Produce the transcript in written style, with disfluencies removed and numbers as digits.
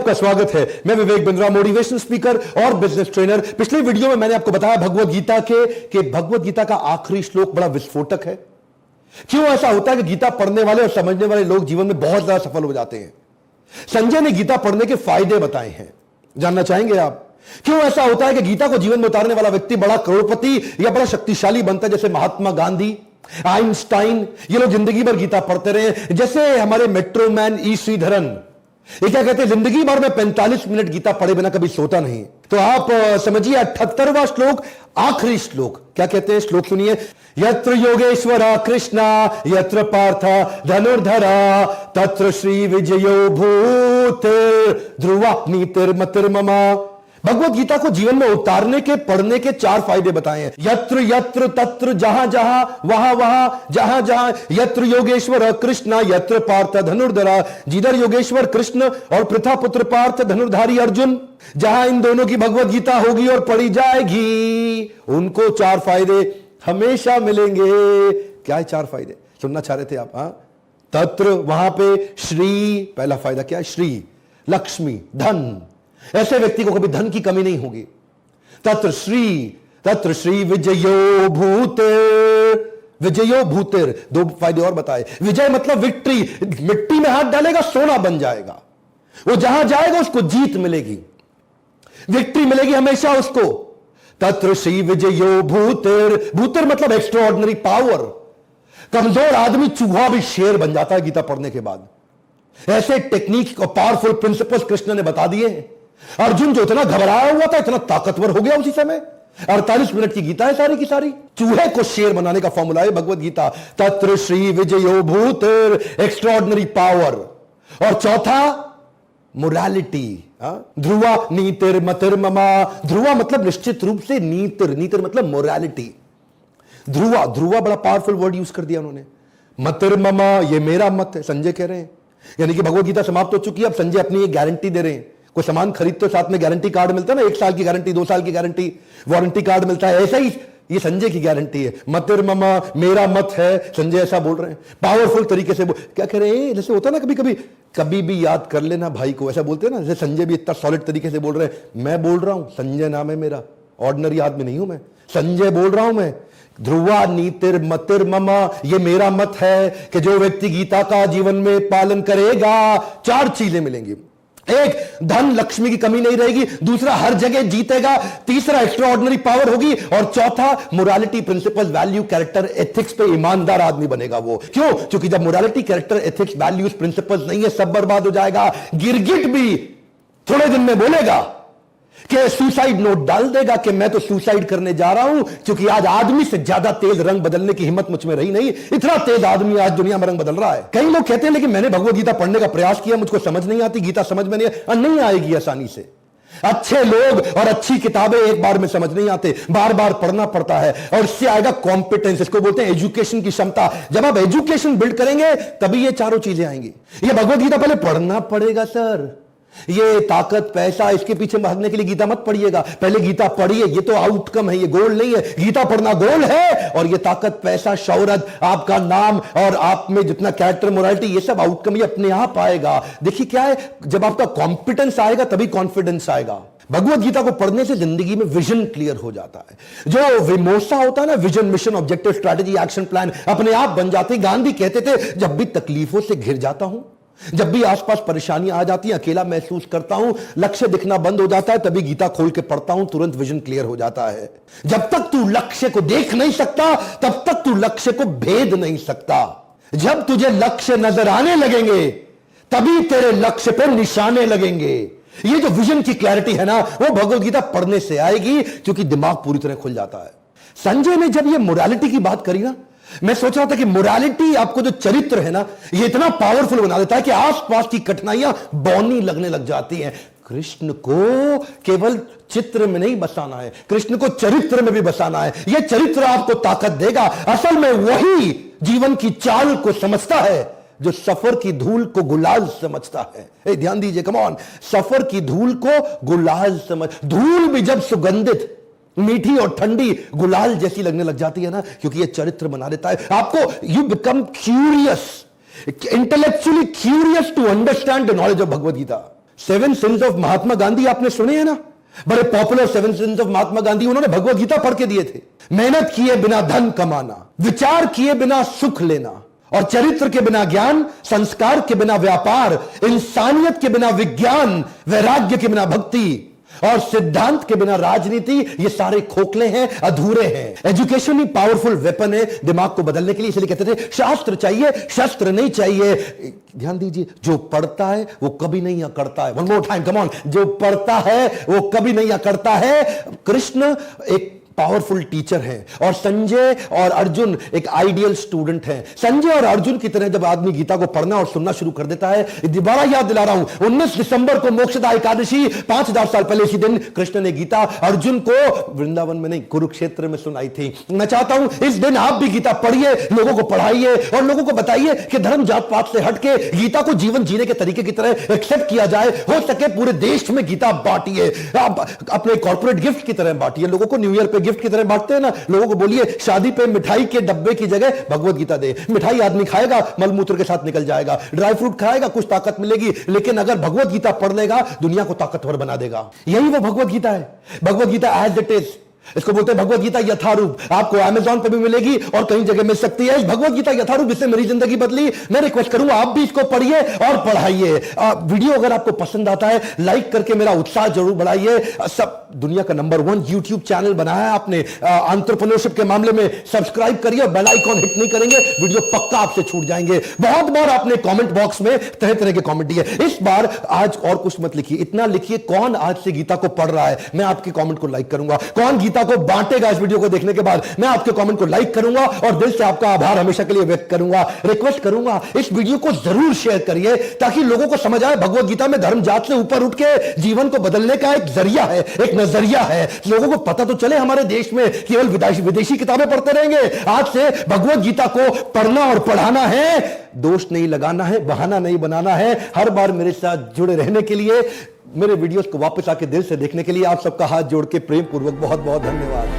आपका स्वागत है। मैं विवेक बिंद्रा, मोटिवेशनल स्पीकर और बिजनेस ट्रेनर। पिछले वीडियो में मैंने आपको बताया भगवद गीता कि भगवद गीता का आखिरी श्लोक बड़ा विस्फोटक है। क्यों ऐसा होता है कि गीता पढ़ने वाले और समझने वाले लोग जीवन में बहुत ज्यादा सफल हो जाते हैं। संजय ने गीता पढ़ने के फायदे बताए हैं, जानना चाहेंगे आप? क्यों ऐसा होता है कि गीता को जीवन में उतारने वाला व्यक्ति बड़ा करोड़पति या बड़ा शक्तिशाली बनता है, जैसे महात्मा गांधी, आइंस्टाइन, ये लोग जिंदगी भर गीता पढ़ते रहे। जैसे हमारे मेट्रो मैन ई श्रीधरन, ये क्या कहते हैं, जिंदगी भर में 45 मिनट गीता पढ़े बिना कभी सोता नहीं। तो आप समझिए 78वां श्लोक, आखिरी श्लोक क्या कहते हैं, श्लोक सुनिए। यत्र योगेश्वरा कृष्णा यत्र पार्था धनुर्धरा तत्र श्री विजयो भूतिर ध्रुवा नीतिर्मतिर्ममा। भगवत गीता को जीवन में उतारने के, पढ़ने के 4 फायदे बताए हैं। यत्र यत्र तत्र, जहां जहां, वहां वहां, जहां जहां। यत्र योगेश्वर कृष्ण यत्र पार्थ धनुर्धरा, जिधर योगेश्वर कृष्ण और पृथा पुत्र पार्थ धनुर्धारी अर्जुन, जहां इन दोनों की भगवत गीता होगी और पढ़ी जाएगी, उनको 4 फायदे हमेशा मिलेंगे। क्या है 4 फायदे, सुनना चाह रहे थे आप? तत्र, वहां पे श्री, पहला फायदा क्या है? श्री, लक्ष्मी, धन। ऐसे व्यक्ति को कभी धन की कमी नहीं होगी। तत्र श्री विजयो भूतिर, विजयो भूतिर। 2 फायदे और बताए। विजय मतलब विक्ट्री, मिट्टी में हाथ डालेगा सोना बन जाएगा। वो जहां जाएगा उसको जीत मिलेगी, विक्ट्री मिलेगी हमेशा उसको। तत्र श्री विजयो भूतिर, भूतिर मतलब एक्स्ट्राऑर्डिनरी पावर। कमजोर आदमी चूहा भी शेर बन जाता है गीता पढ़ने के बाद। ऐसे टेक्निक और पावरफुल प्रिंसिपल्स कृष्ण ने बता दिए हैं। अर्जुन जो इतना घबराया हुआ था, इतना ताकतवर हो गया उसी समय। 48 मिनट की गीता है सारी की सारी। चूहे को शेर बनाने का फॉर्मूला है भगवत गीता। तत्र श्री विजयो भूतिर, एक्स्ट्राऑर्डिनरी पावर। और चौथा मोरालिटी, ध्रुवा नीतिर मतिर्ममा। ध्रुवा मतलब निश्चित रूप से, नीतिर मतलब मोरालिटी। ध्रुवा बड़ा पावरफुल वर्ड यूज कर दिया उन्होंने। मतिर्ममा, ये मेरा मत है, संजय कह रहे हैं। यानी कि भगवत गीता समाप्त हो चुकी है, अब संजय अपनी एक गारंटी दे रहे हैं। कोई सामान खरीदते तो साथ में गारंटी कार्ड मिलता है ना, 1 साल की गारंटी, 2 साल की गारंटी, वारंटी कार्ड मिलता है। ऐसा ही ये संजय की गारंटी है। मतिर्ममा, मेरा मत है, संजय ऐसा बोल रहे हैं पावरफुल तरीके से। क्या कह रहे हैं, जैसे होता ना कभी भी याद कर लेना भाई को, ऐसा बोलते हैं ना। जैसे संजय भी इतना सॉलिड तरीके से बोल रहे हैं। मैं बोल रहा हूं, संजय नाम है मेरा, ऑर्डिनरी आदमी नहीं हूं मैं, संजय बोल रहा हूं मैं। ध्रुवा नीतिर मतिर्ममा, ये मेरा मत है कि जो व्यक्ति गीता का जीवन में पालन करेगा 4 चीजें मिलेंगी। 1, धन लक्ष्मी की कमी नहीं रहेगी। दूसरा, हर जगह जीतेगा। तीसरा, एक्स्ट्राऑर्डिनरी पावर होगी। और चौथा, morality, principle, value, character, ethics पे ईमानदार आदमी बनेगा वो। क्यों? क्योंकि जब morality, character, ethics, values, principles नहीं है, सब बर्बाद हो जाएगा। गिरगिट भी थोड़े दिन में बोलेगा कि सुसाइड नोट डाल देगा कि मैं तो सुसाइड करने जा रहा हूं, क्योंकि आज आदमी से ज्यादा तेज रंग बदलने की हिम्मत मुझ में रही नहीं। इतना तेज आदमी आज दुनिया में रंग बदल रहा है। कई लोग कहते हैं लेकिन मैंने भगवत गीता पढ़ने का प्रयास किया, मुझको समझ नहीं आती, गीता समझ में नहीं आएगी आसानी से। अच्छे लोग और अच्छी किताबें एक बार में समझ नहीं आते, बार बार पढ़ना पड़ता है। और इससे आएगा कॉम्पिटेंस, इसको बोलते हैं एजुकेशन की क्षमता। जब आप एजुकेशन बिल्ड करेंगे तभी ये 4 चीजें आएंगी। ये भगवत गीता पहले पढ़ना पड़ेगा सर। ये ताकत, पैसा, इसके पीछे भागने के लिए गीता मत पढ़िएगा। पहले गीता पढ़िए, ये तो आउटकम है, ये गोल नहीं है। गीता पढ़ना गोल है, और ये ताकत, पैसा, शौहरत, आपका नाम और आप में जितना कैरेक्टर, मोरालिटी, ये सब आउटकम ये अपने आप आएगा। देखिए क्या है, जब आपका कॉम्पिटेंस आएगा तभी कॉन्फिडेंस आएगा। भगवत गीता को पढ़ने से जिंदगी में विजन क्लियर हो जाता है। जो विमोसा होता है ना, vision, mission, objective, strategy, action plan, अपने आप बन जाते हैं। गांधी कहते थे, जब भी तकलीफों से घिर जाता हूं, जब भी आसपास परेशानियां आ जाती हैं, अकेला महसूस करता हूं, लक्ष्य दिखना बंद हो जाता है, तभी गीता खोल के पढ़ता हूं, तुरंत विजन क्लियर हो जाता है। जब तक तू लक्ष्य को देख नहीं सकता, तब तक तू लक्ष्य को भेद नहीं सकता। जब तुझे लक्ष्य नजर आने लगेंगे, तभी तेरे लक्ष्य पर निशाने लगेंगे। ये जो विजन की क्लैरिटी है ना, वो भगवत गीता पढ़ने से आएगी, क्योंकि दिमाग पूरी तरह खुल जाता है। संजय ने जब ये मोरालिटी की बात करी ना, मैं सोच रहा था कि मोरालिटी, आपको जो चरित्र है ना, ये इतना पावरफुल बना देता है कि आसपास की कठिनाइयां बौनी लगने लग जाती हैं। कृष्ण को केवल चित्र में नहीं बसाना है, कृष्ण को चरित्र में भी बसाना है। यह चरित्र आपको ताकत देगा। असल में वही जीवन की चाल को समझता है जो सफर की धूल को गुलाल समझता है। ध्यान दीजिए, कम ऑन, सफर की धूल को गुलाल समझ। धूल भी जब सुगंधित, मीठी और ठंडी गुलाल जैसी लगने लग जाती है ना, क्योंकि ये चरित्र बना देता है आपको। You become curious, intellectually curious to understand the knowledge of Bhagavad Gita. Seven sins of Mahatma Gandhi आपने सुने हैं ना, बड़े popular seven sins of Mahatma Gandhi, उन्होंने भगवत गीता पढ़ के दिए थे। मेहनत किए बिना धन कमाना, विचार किए बिना सुख लेना, और चरित्र के बिना ज्ञान, संस्कार के बिना व्यापार, इंसानियत के बिना विज्ञान, वैराग्य के बिना भक्ति और सिद्धांत के बिना राजनीति, ये सारे खोखले हैं, अधूरे हैं। एजुकेशन ही पावरफुल वेपन है दिमाग को बदलने के लिए, इसलिए कहते थे शास्त्र चाहिए, शस्त्र नहीं चाहिए। ध्यान दीजिए, जो पढ़ता है वो कभी नहीं अकड़ता है। One more time, come on, जो पढ़ता है वो कभी नहीं अकड़ता है। कृष्ण एक पावरफुल टीचर है और संजय और अर्जुन एक आइडियल स्टूडेंट हैं। संजय और अर्जुन की तरह जब आदमी गीता को पढ़ना और सुनना शुरू कर देता है, दोबारा याद दिला रहा हूं, 19 दिसंबर को मोक्षदा एकादशी, 5000 साल पहले इसी दिन कृष्ण ने गीता अर्जुन को वृंदावन में नहीं, कुरुक्षेत्र में सुनाई थी। मैं चाहता हूं इस दिन आप भी गीता पढ़िए, लोगों को पढ़ाइए और लोगों को बताइए कि धर्म जात पात से हटके गीता को जीवन जीने के तरीके की तरह एक्सेप्ट किया जाए। हो सके पूरे देश में गीता बांटिए, आप अपने कॉर्पोरेट गिफ्ट की तरह बांटिए, लोगों को न्यू ईयर पे गिफ्ट की तरह बांटते हैं ना, लोगों को बोलिए शादी पे मिठाई के डब्बे की जगह भगवत गीता दे। मिठाई आदमी खाएगा, मलमूत्र के साथ निकल जाएगा, ड्राई फ्रूट खाएगा, कुछ ताकत मिलेगी, लेकिन अगर भगवत गीता पढ़ लेगा दुनिया को ताकतवर बना देगा। यही वो भगवत गीता है। Bhagavad Gita as it is, इसको बोलते हैं भगवत गीता यथारूप। आपको अमेज़न पे भी मिलेगी और कई जगह मिल सकती है। इस भगवत गीता यथारूप, इससे मेरी जिंदगी बदली। मैं रिक्वेस्ट करूंगा आप भी इसको पढ़िए और पढ़ाइए। वीडियो अगर आपको पसंद आता है, लाइक करके मेरा उत्साह जरूर बढ़ाइए। सब दुनिया का नंबर 1 यूट्यूब चैनल बनाया है आपने एंटरप्रेन्योरशिप के मामले में, सब्सक्राइब करिए। बेल आइकॉन हिट नहीं करेंगे वीडियो पक्का आपसे छूट जाएंगे। बहुत बार आपने कमेंट बॉक्स में तरह तरह के कमेंट दिए, इस बार आज और कुछ मत लिखिए, इतना लिखिए कौन आज से गीता को पढ़ रहा है। मैं आपके कमेंट को लाइक करूंगा। कौन गीता को बांटेगा इस वीडियो को देखने के बाद, मैं आपके कमेंट को लाइक करूंगा और दिल से आपका आभार हमेशा के लिए व्यक्त करूंगा। रिक्वेस्ट करूंगा इस वीडियो को जरूर शेयर करिए ताकि लोगों को समझ आए भगवत गीता में धर्म जात से ऊपर उठ के जीवन को बदलने का एक जरिया है, एक नजरिया है। लोगों को पता तो चले हमारे देश में केवल विदेशी किताबें पढ़ते रहेंगे। आज से भगवत गीता को पढ़ना और पढ़ाना है, दोष नहीं लगाना है, बहाना नहीं बनाना है। हर बार मेरे साथ जुड़े रहने के लिए, मेरे वीडियोस को वापस आके दिल से देखने के लिए आप सबका हाथ जोड़ के प्रेम पूर्वक बहुत बहुत धन्यवाद।